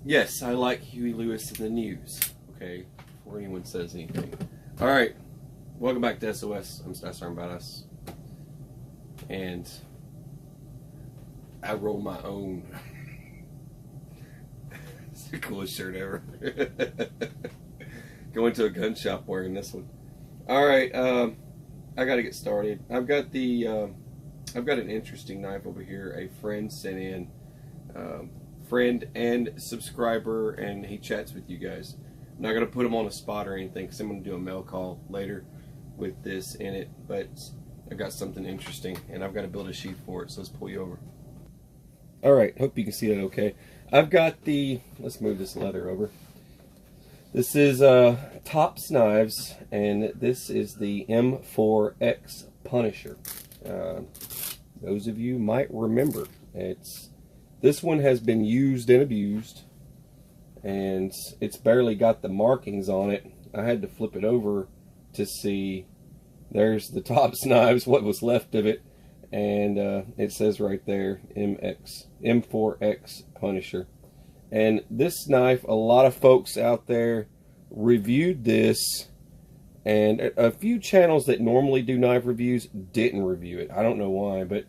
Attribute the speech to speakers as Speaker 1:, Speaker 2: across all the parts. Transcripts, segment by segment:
Speaker 1: Yes, I like Huey Lewis in the news. Okay, before anyone says anything. All right, welcome back to SOS. I'm Star Badass, and I roll my own. It's the coolest shirt ever. Going to a gun shop wearing this one. All right, I got to get started. I've got an interesting knife over here. A friend sent in. Friend and subscriber, and he chats with you guys. I'm not going to put him on a spot or anything because I'm going to do a mail call later with this in it, but I've got something interesting and I've got to build a sheath for it, so let's pull you over. Alright, hope you can see that okay. I've got the, let's move this leather over. This is Tops Knives, and this is the M4X Punisher. Those of you might remember, this one has been used and abused, and it's barely got the markings on it. I had to flip it over to see. There's the Tops Knives, what was left of it, and it says right there, M4X Punisher. And this knife, a lot of folks out there reviewed this, and a few channels that normally do knife reviews didn't review it. I don't know why, but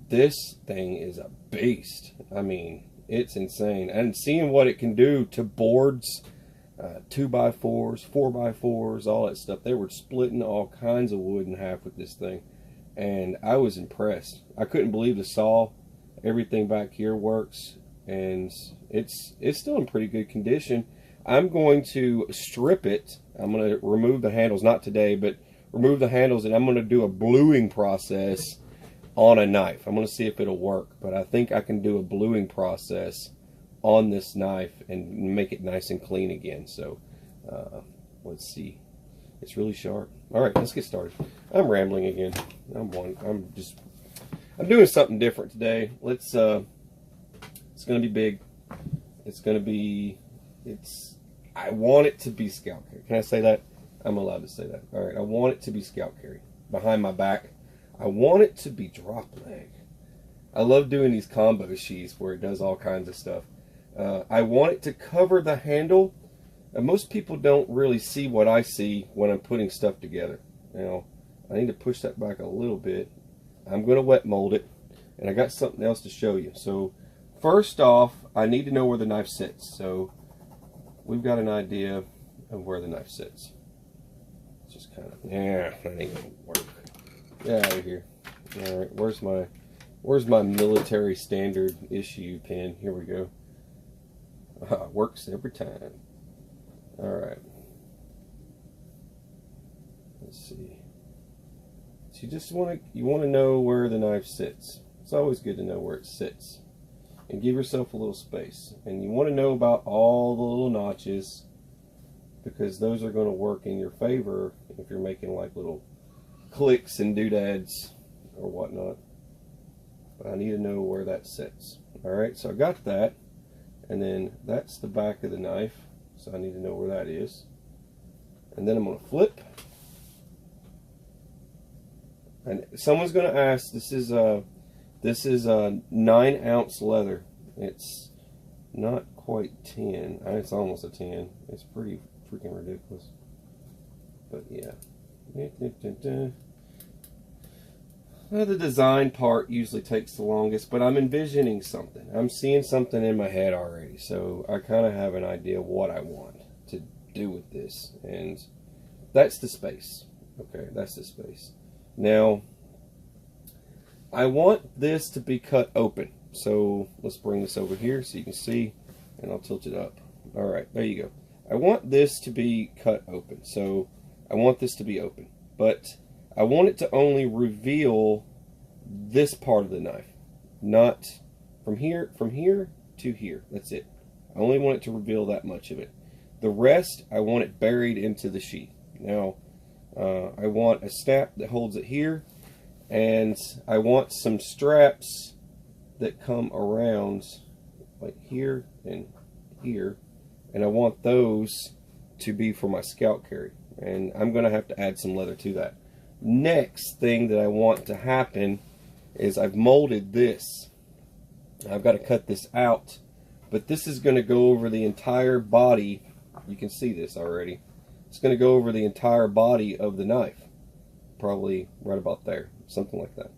Speaker 1: this thing is a beast. I mean, it's insane. And seeing what it can do to boards, 2x4s, 4x4s, all that stuff. They were splitting all kinds of wood in half with this thing. And I was impressed. I couldn't believe the saw. Everything back here works. And it's still in pretty good condition. I'm going to strip it. I'm going to remove the handles. Not today, but remove the handles. And I'm going to do a bluing process on a knife. I'm going to see if it'll work, but I think I can do a bluing process on this knife and make it nice and clean again. So let's see. It's really sharp. All right, let's get started. I'm rambling again. I'm doing something different today. It's going to be big. I want it to be scalp carry. Can I say that? I'm allowed to say that. All right, I want it to be scalp carry behind my back. I want it to be drop leg. I love doing these combo sheaths where it does all kinds of stuff. I want it to cover the handle. And most people don't really see what I see when I'm putting stuff together. Now, I need to push that back a little bit. I'm going to wet mold it, and I got something else to show you. So, first off, I need to know where the knife sits. So, we've got an idea of where the knife sits. It's just kind of, yeah, that ain't going to work. Get out of here. Alright, where's my military standard issue pin? Here we go. Works every time. Alright. Let's see. So you want to know where the knife sits. It's always good to know where it sits. And give yourself a little space. And you want to know about all the little notches, because those are going to work in your favor if you're making like little clicks and doodads or whatnot. But I need to know where that sits. Alright, so I got that, and then that's the back of the knife, so I need to know where that is. And then I'm going to flip, and someone's going to ask, this is a 9-ounce leather. It's not quite 10. It's almost a 10. It's pretty freaking ridiculous, but yeah. Well, the design part usually takes the longest, but I'm envisioning something. I'm seeing something in my head already, so I kind of have an idea of what I want to do with this, and that's the space. Okay, that's the space. Now, I want this to be cut open, so let's bring this over here so you can see, and I'll tilt it up. All right, there you go. I want this to be cut open, so I want this to be open, but I want it to only reveal this part of the knife, not from here to here. That's it. I only want it to reveal that much of it. The rest, I want it buried into the sheath. Now, I want a snap that holds it here, and I want some straps that come around like here and here, and I want those to be for my scalp carry, and I'm going to have to add some leather to that. Next thing that I want to happen is I've molded this. I've got to cut this out, but this is going to go over the entire body. You can see this already. It's going to go over the entire body of the knife. Probably right about there, something like that.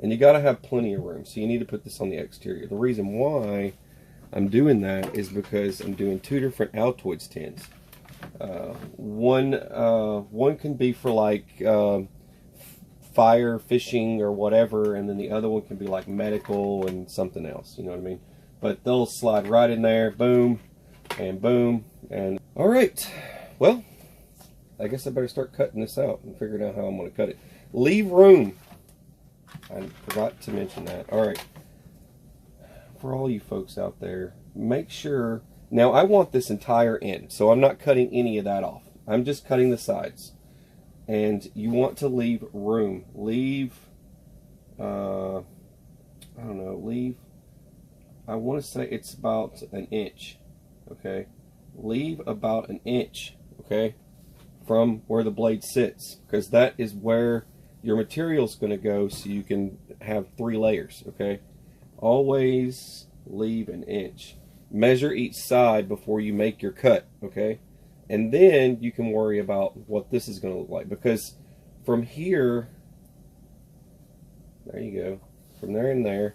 Speaker 1: And you got to have plenty of room, so you need to put this on the exterior. The reason why I'm doing that is because I'm doing two different Altoids tins. One can be for like fire, fishing, or whatever, and then the other one can be like medical and something else, you know what I mean? But they'll slide right in there, boom, and boom, and all right, well, I guess I better start cutting this out and figuring out how I'm going to cut it. Leave room. I forgot to mention that. All right, for all you folks out there, make sure, now I want this entire end, so I'm not cutting any of that off. I'm just cutting the sides. And you want to leave room. Leave, I don't know, I want to say it's about an inch, okay? Leave about an inch, okay, from where the blade sits, because that is where your material is going to go, so you can have 3 layers, okay? Always leave an inch. Measure each side before you make your cut, okay? And then you can worry about what this is going to look like, because from here, there you go, from there and there,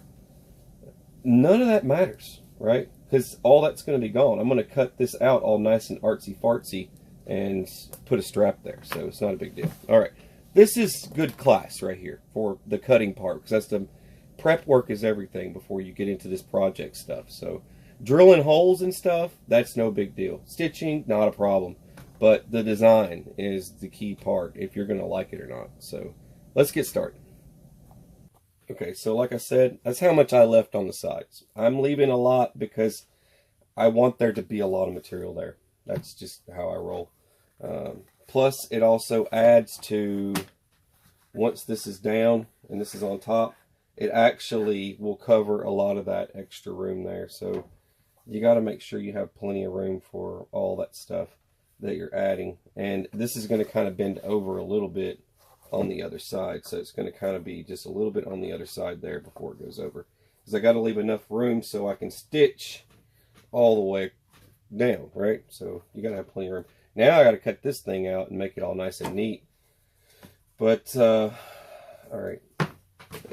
Speaker 1: none of that matters, right? Because all that's going to be gone. I'm going to cut this out all nice and artsy-fartsy and put a strap there, so it's not a big deal. All right, this is good class right here for the cutting part, because that's the prep work is everything before you get into this project stuff. So drilling holes and stuff, that's no big deal. Stitching, not a problem. But the design is the key part, if you're going to like it or not. So let's get started. Okay, so like I said, that's how much I left on the sides. I'm leaving a lot because I want there to be a lot of material there. That's just how I roll. Plus, it also adds to, once this is down and this is on top, it actually will cover a lot of that extra room there. So you got to make sure you have plenty of room for all that stuff that you're adding. And this is going to kind of bend over a little bit on the other side, so it's going to kind of be just a little bit on the other side there before it goes over, because I got to leave enough room so I can stitch all the way down, right? So you got to have plenty of room. Now I got to cut this thing out and make it all nice and neat. But all right,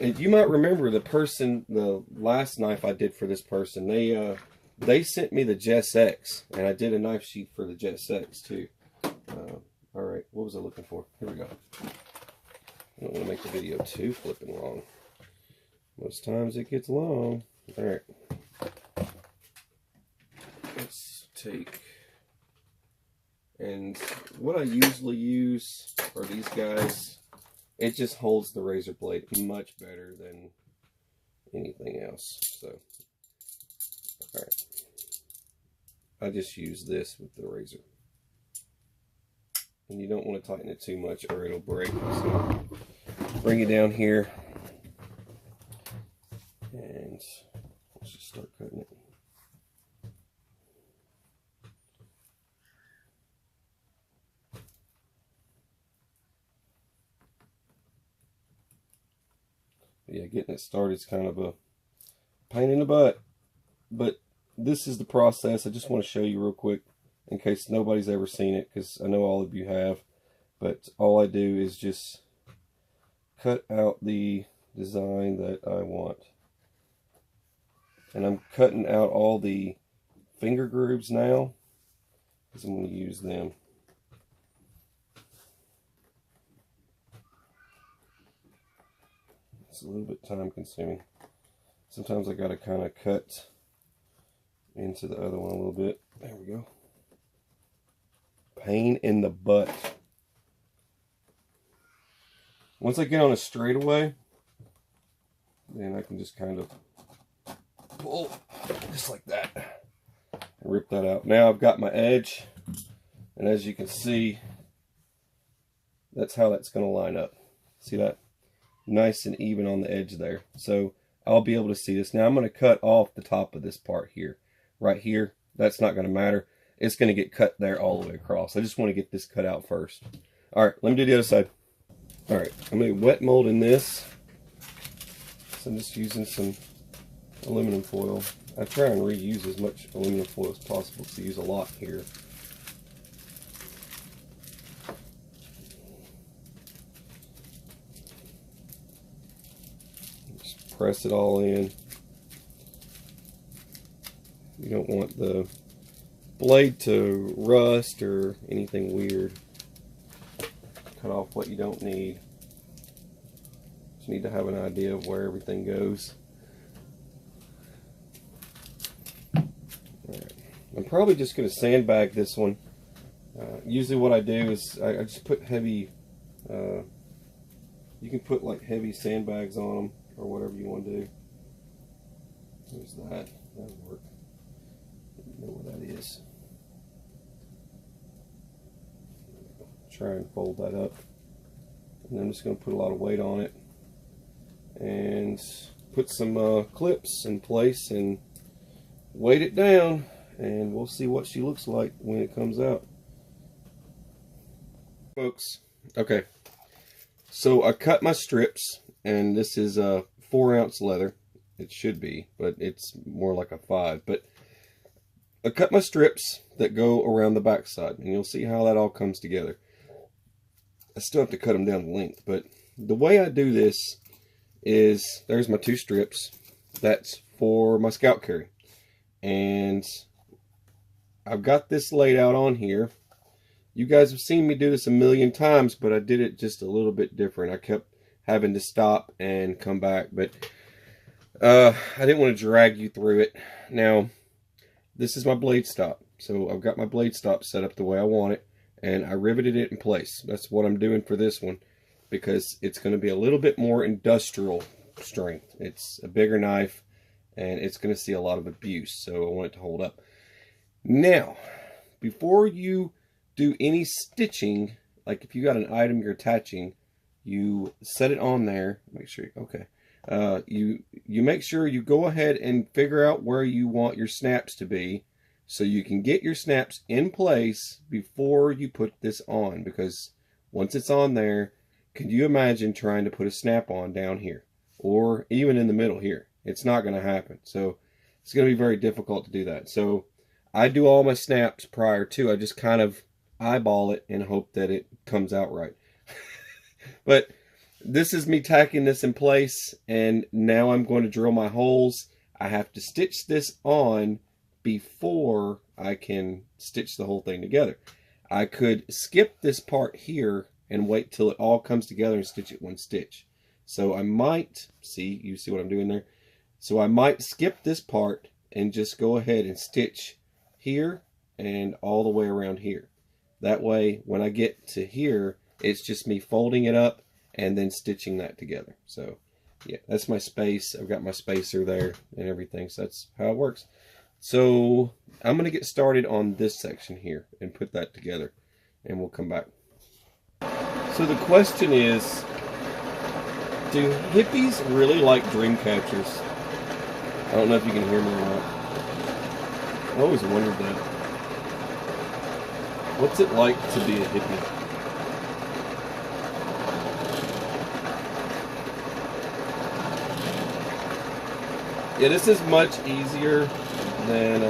Speaker 1: and you might remember the last knife I did for this person, they sent me the Vis X, and I did a knife sheath for the Vis X too. All right, what was I looking for? Here we go. I don't want to make the video too flipping long. Most times it gets long. All right. Let's take, and what I usually use are these guys. It just holds the razor blade much better than anything else. So, all right. I just use this with the razor. And you don't want to tighten it too much or it'll break. So bring it down here and let's just start cutting it. Yeah, getting it started is kind of a pain in the butt, but this is the process. I just want to show you real quick in case nobody's ever seen it, because I know all of you have. But all I do is just cut out the design that I want. And I'm cutting out all the finger grooves now, because I'm going to use them. It's a little bit time consuming. Sometimes I got to kind of cut into the other one a little bit. There we go. Pain in the butt. Once I get on a straightaway, then I can just kind of pull just like that and rip that out. Now I've got my edge, and as you can see, that's how that's going to line up. See that? Nice and even on the edge there. So I'll be able to see this. Now I'm going to cut off the top of this part here. Right here. That's not going to matter. It's going to get cut there all the way across. I just want to get this cut out first. Alright, let me do the other side. Alright, I'm going to wet mold in this. So I'm just using some aluminum foil. I try and reuse as much aluminum foil as possible to use a lot here. Just press it all in. You don't want the blade to rust or anything weird. Cut off what you don't need. Just need to have an idea of where everything goes. Alright. I'm probably just going to sandbag this one. Usually what I do is I just put heavy, you can put like heavy sandbags on them or whatever you want to do. There's that. That'll work. You know what that is. Try and fold that up. And I'm just going to put a lot of weight on it and put some clips in place and weight it down, and we'll see what she looks like when it comes out. Folks, okay, so I cut my strips, and this is a 4-ounce leather. It should be, but it's more like a 5. But I cut my strips that go around the backside, and you'll see how that all comes together. I still have to cut them down the length, but the way I do this is, there's my 2 strips. That's for my scout carry. And I've got this laid out on here. You guys have seen me do this a million times, but I did it just a little bit different. I kept having to stop and come back, but I didn't want to drag you through it. Now, this is my blade stop. So I've got my blade stop set up the way I want it, and I riveted it in place. That's what I'm doing for this one, because it's going to be a little bit more industrial strength. It's a bigger knife, and it's going to see a lot of abuse, so I want it to hold up. Now, before you do any stitching, like if you got an item you're attaching, you set it on there. Make sure, okay. You make sure you go ahead and figure out where you want your snaps to be, so you can get your snaps in place before you put this on, because once it's on there, can you imagine trying to put a snap on down here or even in the middle here? It's not going to happen. So it's going to be very difficult to do that. So I do all my snaps prior to. I just kind of eyeball it and hope that it comes out right. But this is me tacking this in place, and now I'm going to drill my holes. I have to stitch this on before I can stitch the whole thing together. I could skip this part here and wait till it all comes together and stitch it one stitch. So I might, you see what I'm doing there? So I might skip this part and just go ahead and stitch here and all the way around here. That way, when I get to here, it's just me folding it up and then stitching that together. So yeah, that's my space. I've got my spacer there and everything. So that's how it works. So I'm going to get started on this section here and put that together, and we'll come back. So the question is, do hippies really like dream catchers? I don't know if you can hear me or not. I always wondered that. What's it like to be a hippie? Yeah, this is much easier than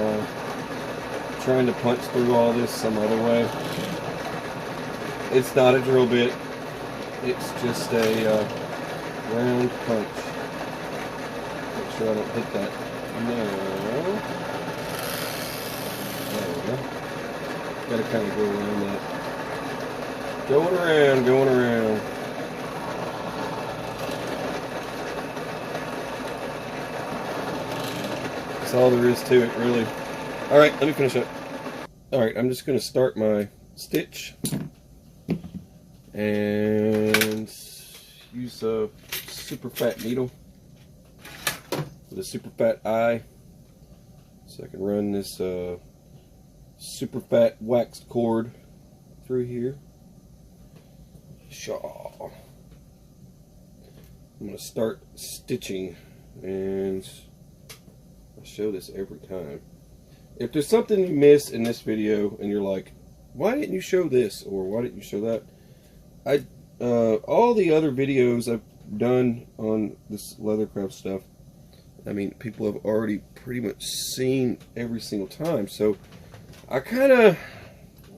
Speaker 1: trying to punch through all this some other way. It's not a drill bit. It's just a round punch. Make sure I don't hit that. No. There we go. Gotta kind of go around that. Going around, going around. That's all there is to it, really. Alright, let me finish up. Alright, I'm just going to start my stitch and use a super fat needle with a super fat eye, so I can run this super fat waxed cord through here. Shaw. I'm going to start stitching, and I show this every time. If there's something you miss in this video and you're like, why didn't you show this, or why didn't you show that, all the other videos I've done on this leathercraft stuff, I mean, people have already pretty much seen every single time. So I kind of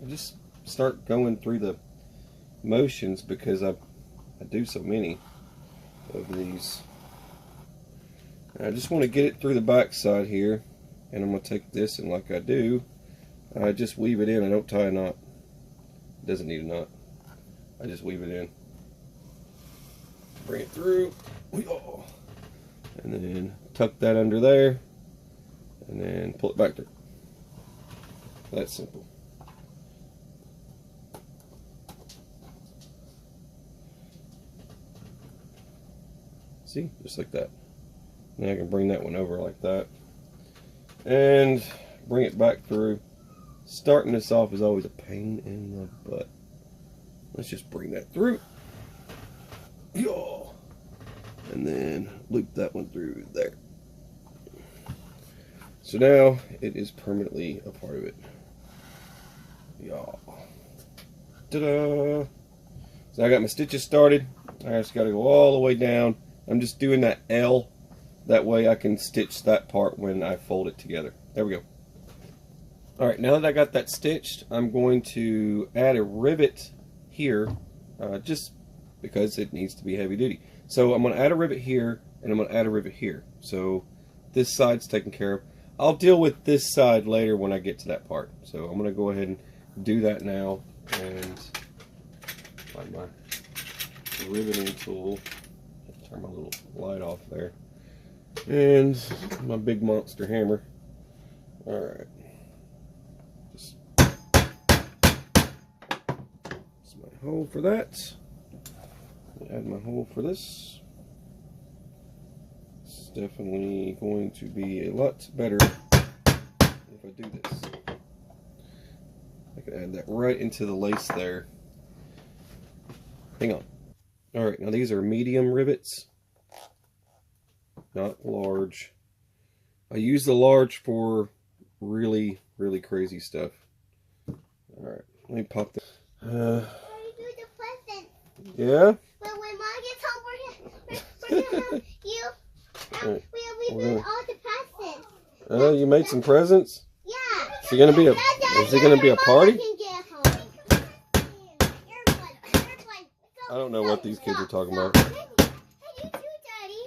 Speaker 1: just start going through the motions because I do so many of these. I just want to get it through the back side here, and I'm going to take this, and like I do, I just weave it in. I don't tie a knot. It doesn't need a knot. I just weave it in. Bring it through. And then tuck that under there, and then pull it back there. That's simple. See, just like that. Now I can bring that one over like that and bring it back through. Starting this off is always a pain in the butt. Let's just bring that through. And then loop that one through there. So now it is permanently a part of it. Ta-da! So I got my stitches started. I just got to go all the way down. I'm just doing that L. That way I can stitch that part when I fold it together. There we go. Alright, now that I got that stitched, I'm going to add a rivet here, just because it needs to be heavy duty. So I'm going to add a rivet here, and I'm going to add a rivet here. So this side's taken care of. I'll deal with this side later when I get to that part. So I'm going to go ahead and do that now, and find my riveting tool. Turn my little light off there. And my big monster hammer. Alright. Just that's my hole for that. Add my hole for this. It's definitely going to be a lot better if I do this. I can add that right into the lace there. Hang on. Alright, now these are medium rivets, not large. I use the large for really crazy stuff. Alright, let me pop this. Yeah?
Speaker 2: When Mom gets home, we're gonna have you. We made all the presents.
Speaker 1: Oh, you made some presents?
Speaker 2: Yeah.
Speaker 1: Is it gonna be a party? I don't know what these kids are talking about.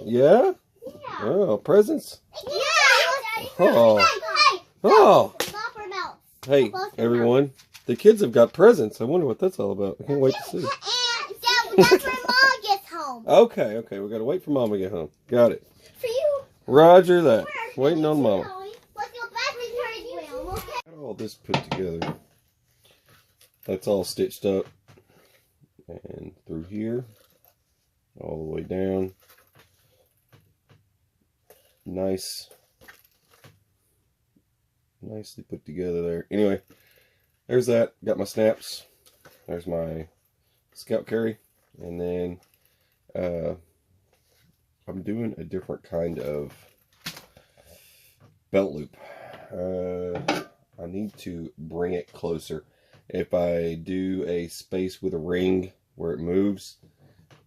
Speaker 1: Yeah? Oh, presents?
Speaker 2: Yeah.
Speaker 1: Oh. Hey, everyone. The kids have got presents. I wonder what that's all about. I can't wait to see.
Speaker 2: That's when Mom gets home.
Speaker 1: Okay. We gotta wait for Mom to get home. Got it.
Speaker 2: For you.
Speaker 1: Roger that. Waiting on Mama.
Speaker 2: Let's go back to the room, okay?
Speaker 1: Got all this put together. That's all stitched up. And through here. All the way down. Nicely put together there. Anyway, there's that. Got my snaps. There's my scout carry. And then I'm doing a different kind of belt loop. I need to bring it closer. If I do a space with a ring where it moves,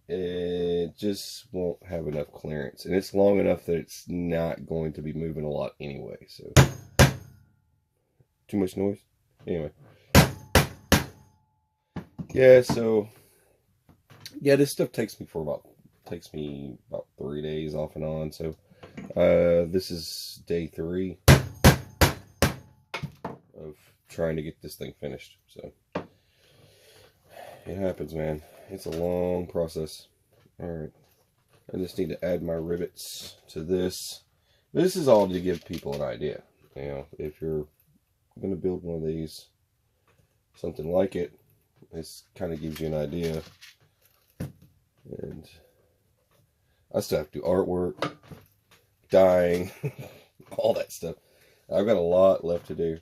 Speaker 1: it just won't have enough clearance. And it's long enough that it's not going to be moving a lot anyway. So, too much noise? Anyway. Yeah, so yeah, this stuff takes me about 3 days off and on. So this is day 3 of trying to get this thing finished. So it happens, man. It's a long process. Alright, I just need to add my rivets to this. This is all to give people an idea. You know, if you're going to build one of these, something like it, this kind of gives you an idea. And I still have to do artwork, dyeing, all that stuff. I've got a lot left to do.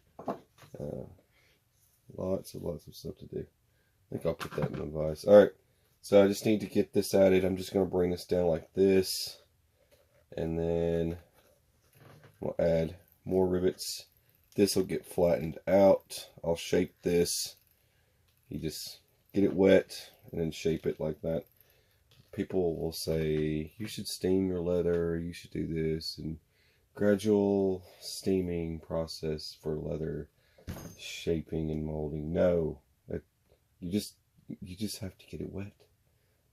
Speaker 1: Lots of stuff to do. I think I'll put that in the vise. Alright, so I just need to get this added. I'm just going to bring this down like this. And then we'll add more rivets. This will get flattened out. I'll shape this. You just get it wet and then shape it like that. people will say, you should steam your leather, you should do this, and gradual steaming process for leather shaping and molding. No, you just have to get it wet.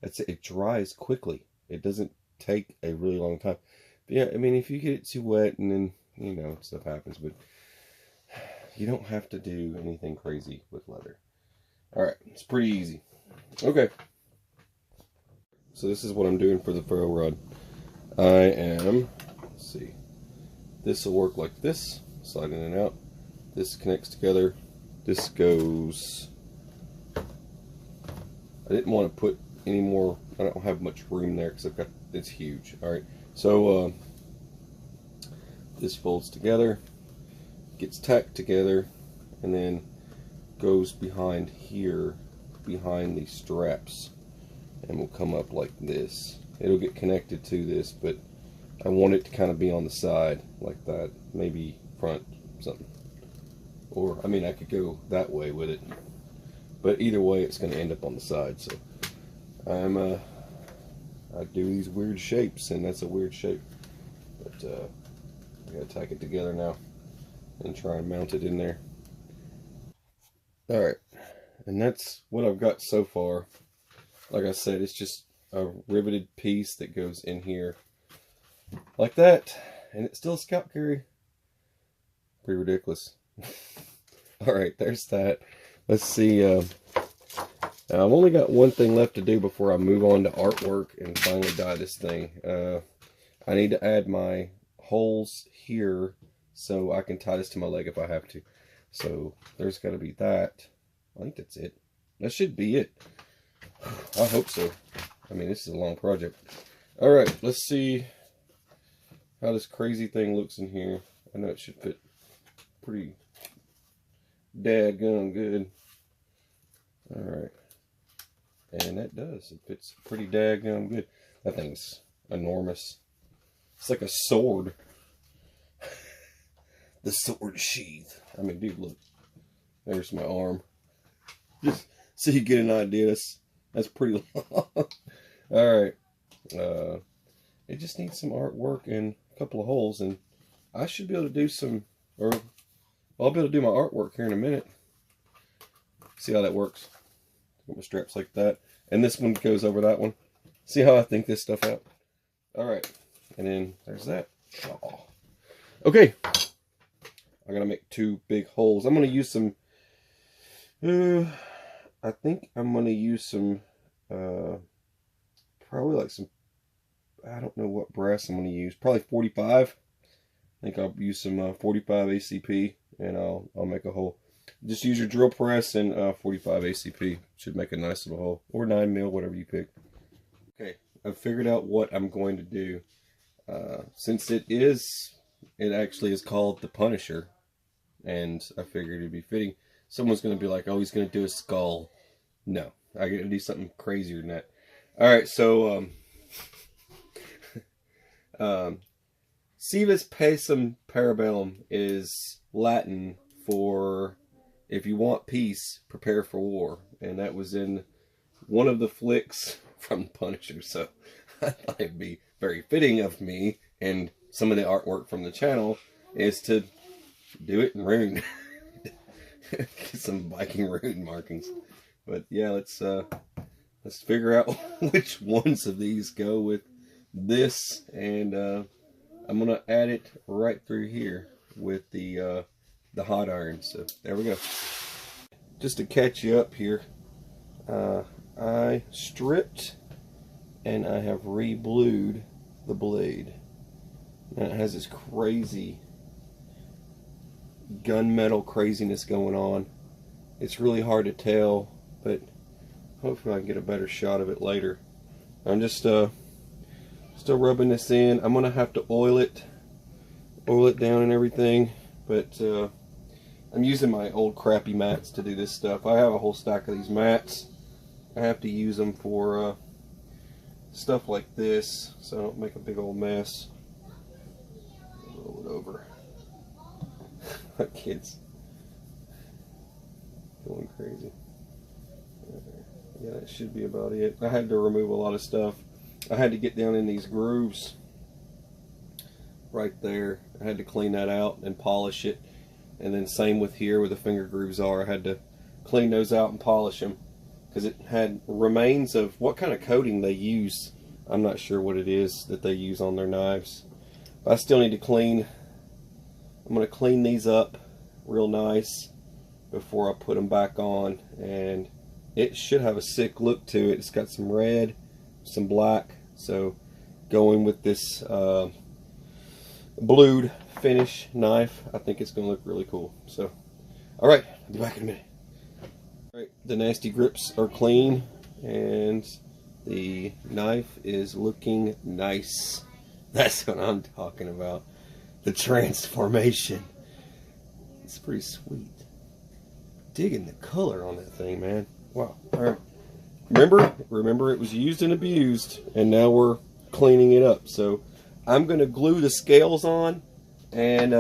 Speaker 1: That's it. It dries quickly. It doesn't take a really long time. But yeah, I mean, if you get it too wet and then, you know, stuff happens, but you don't have to do anything crazy with leather. Alright, it's pretty easy. Okay. So this is what I'm doing for the ferro rod. I am, let's see, this will work like this, sliding it out. This connects together. This goes, I didn't want to put any more, I don't have much room there because I've got, it's huge. Alright, so this folds together, gets tacked together, and then goes behind here, behind these straps, and will come up like this. It'll get connected to this, but I want it to kind of be on the side like that, maybe front, something. Or, I mean, I could go that way with it, but either way it's going to end up on the side. So I do these weird shapes, and that's a weird shape, but I gotta tack it together now and try and mount it in there. Alright, and that's what I've got so far. Like I said, it's just a riveted piece that goes in here like that, and it's still a scalp carry. Pretty ridiculous. Alright, there's that. Let's see, I've only got one thing left to do before I move on to artwork and finally dye this thing. I need to add my holes here so I can tie this to my leg if I have to. So there's got to be that. I think that's it. That should be it. I hope so. I mean, this is a long project. Alright, let's see how this crazy thing looks in here. I know it should fit pretty daggone good. Alright. And that does. It fits pretty daggone good. That thing's enormous. It's like a sword. The sword sheath. I mean, dude, look. There's my arm. Just so you get an idea. That's pretty long. Alright. It just needs some artwork and a couple of holes. And I should be able to do some... Or I'll be able to do my artwork here in a minute. See how that works. Put my straps like that. And this one goes over that one. See how I think this stuff out? Alright. And then there's that. Oh. Okay. I'm going to make 2 big holes. I'm going to use some... I think I'm going to use some... probably like some... I don't know what brass I'm going to use. Probably 45. I think I'll use some 45 ACP. And I'll make a hole. Just use your drill press and 45 ACP. Should make a nice little hole. Or 9mm, whatever you pick. Okay, I've figured out what I'm going to do. Since it actually is called the Punisher. And I figured it'd be fitting. Someone's going to be like, oh, he's going to do a skull. No, I got to do something crazier than that. Alright, so, Vis Pacem Bellum is Latin for, if you want peace, prepare for war. And that was in one of the flicks from the Punisher. So I thought it'd be very fitting of me, and some of the artwork from the channel is to do it in rune. Get some Viking rune markings. But yeah, let's figure out which ones of these go with this, and I'm gonna add it right through here with the hot iron. So there we go. Just to catch you up here, I stripped and I have re-blued the blade. Now it has this crazy gunmetal craziness going on. It's really hard to tell, but hopefully I can get a better shot of it later. I'm just still rubbing this in. I'm gonna have to oil it down and everything, but I'm using my old crappy mats to do this stuff. I have a whole stack of these mats. I have to use them for stuff like this, so I don't make a big old mess. Roll it over. My kids going crazy. Yeah, that should be about it. I had to remove a lot of stuff I had to get down in these grooves right there. I had to clean that out and polish it. And then same with here where the finger grooves are. I had to clean those out and polish them because it had remains of what kind of coating they use. I'm not sure what it is that they use on their knives. But I still need to clean. I'm going to clean these up real nice before I put them back on. And it should have a sick look to it. It's got some red, some black. So going with this blued finish knife, I think it's going to look really cool. So, alright, I'll be back in a minute. Alright, the nasty grips are clean and the knife is looking nice. That's what I'm talking about. The transformation. It's pretty sweet. Digging the color on that thing, man. Wow. Alright. Remember it was used and abused, and now we're cleaning it up. So I'm going to glue the scales on and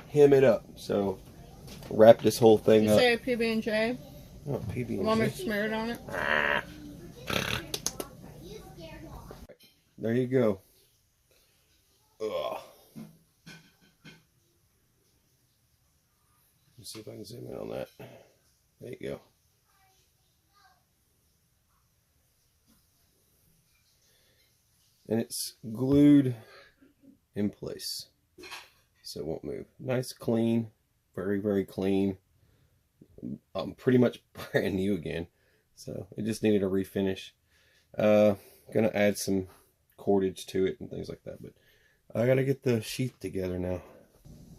Speaker 1: hem it up. So wrap this whole thing up.
Speaker 2: You say PB&J?
Speaker 1: Oh, PB&J.
Speaker 2: You want me to smear it on it?
Speaker 1: There you go. Ugh. Let's see if I can zoom in on that. There you go. And it's glued in place, so it won't move. Nice, clean, very, very clean. Pretty much brand new again. So it just needed a refinish. Gonna add some cordage to it and things like that, but I gotta get the sheath together now.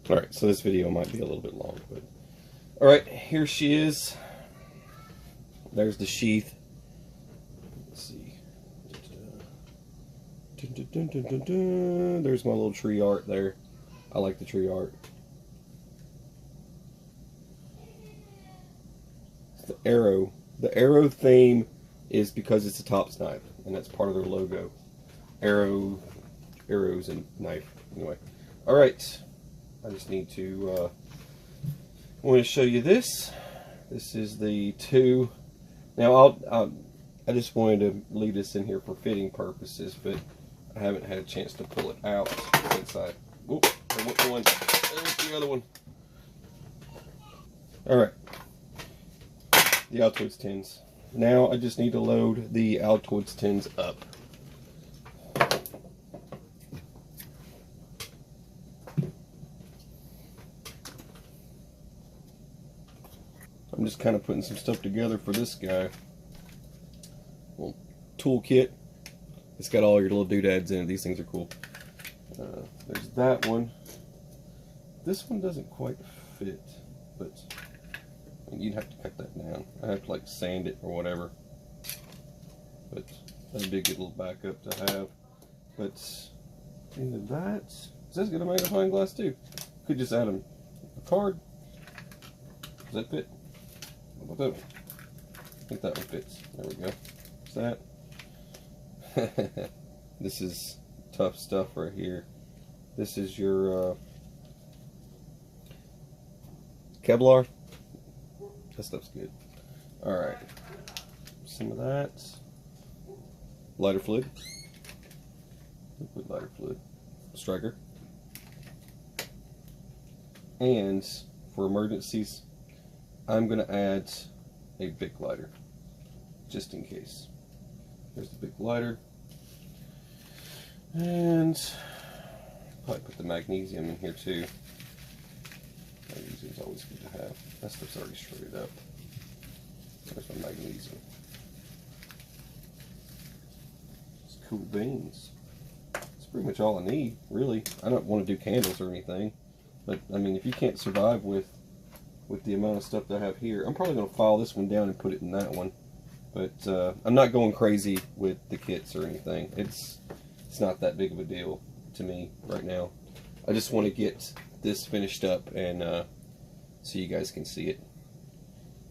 Speaker 1: All right, so this video might be a little bit long, but all right, here she is. There's the sheath. Let's see. There's my little tree art there. I like the tree art. The arrow. The arrow theme is because it's a Tops knife, and that's part of their logo. Arrows and knife. Anyway, all right. I just need to. I want to show you this. This is the 2. Now I just wanted to leave this in here for fitting purposes, but I haven't had a chance to pull it out since I. Oop, there went one. There's the other one. All right. The Altoids tins. Now I just need to load the Altoids tins up. I'm just kind of putting some stuff together for this guy. Little toolkit. It's got all your little doodads in it. These things are cool. There's that one. This one doesn't quite fit, but you'd have to cut that down. I have to like sand it or whatever. But that'd be a good little backup to have. But either that. This got a magnifying glass too. Could just add a card. Does that fit? What about that one? I think that one fits. There we go. What's that? This is tough stuff right here. This is your Kevlar. That stuff's good. Alright. Some of that. Lighter fluid. Liquid lighter fluid. Striker. And for emergencies, I'm going to add a Bic lighter. Just in case. There's the Bic lighter. And probably put the magnesium in here too. Magnesium's always good to have. That stuff's already shredded up. There's my magnesium. It's cool beans. That's pretty much all I need, really. I don't want to do candles or anything, but I mean, if you can't survive with the amount of stuff that I have here, I'm probably going to file this one down and put it in that one. But I'm not going crazy with the kits or anything. It's not that big of a deal to me right now. I just want to get this finished up and so you guys can see it.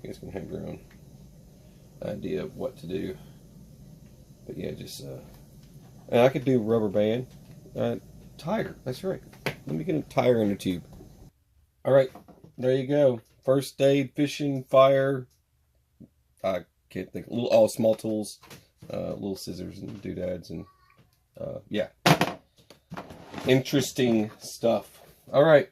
Speaker 1: You guys can have your own idea of what to do. But yeah, just and I could do rubber band tire. That's right. Let me get a tire in a tube. All right, there you go. First aid, fishing, fire. I can't think. All small tools, little scissors and doodads and Yeah. Interesting stuff. All right.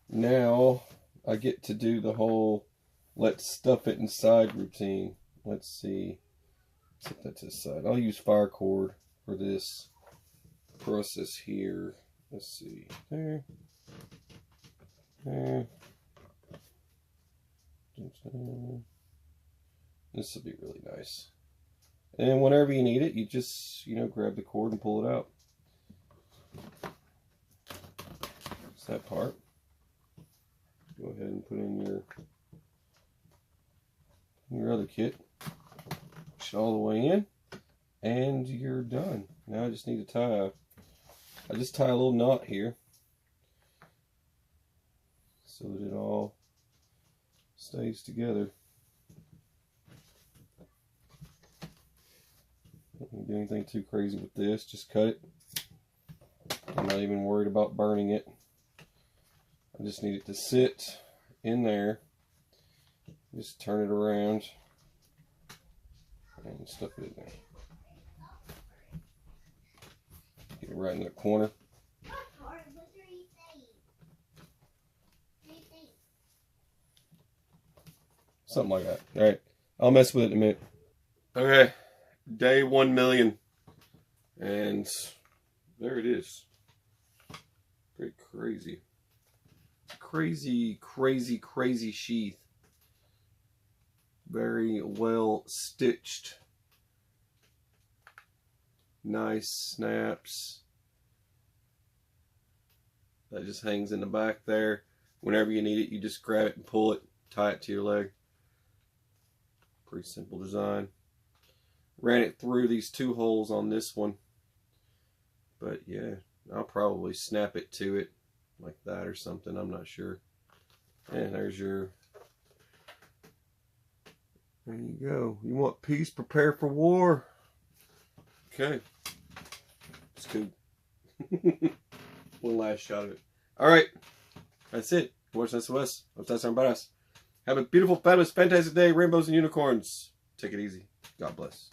Speaker 1: Now I get to do the whole let's stuff it inside routine. Let's see. Set that to the side. I'll use fire cord for this process here. Let's see. There. There. This will be really nice. And whenever you need it, you just, grab the cord and pull it out. That's that part. Go ahead and put in your other kit. Push it all the way in, and you're done. Now I just need to I just tie a little knot here so that it all stays together. Don't do anything too crazy with this, just cut it. I'm not even worried about burning it. I just need it to sit in there. Just turn it around and stuff it in there. Get it right in the corner. Something like that. Alright, I'll mess with it in a minute. Okay, day 1 million. And there it is. Pretty crazy. Crazy, crazy, crazy sheath. Very well stitched. Nice snaps. That just hangs in the back there. Whenever you need it, you just grab it and pull it, tie it to your leg. Pretty simple design. Ran it through these 2 holes on this one. But yeah, I'll probably snap it to it like that or something. I'm not sure. And there's your... There you go. You want peace? Prepare for war. Okay. It's cool. One last shot of it. Alright. That's it. Watch SOS. Hope that's badass. Have a beautiful, fabulous, fantastic day. Rainbows and unicorns. Take it easy. God bless.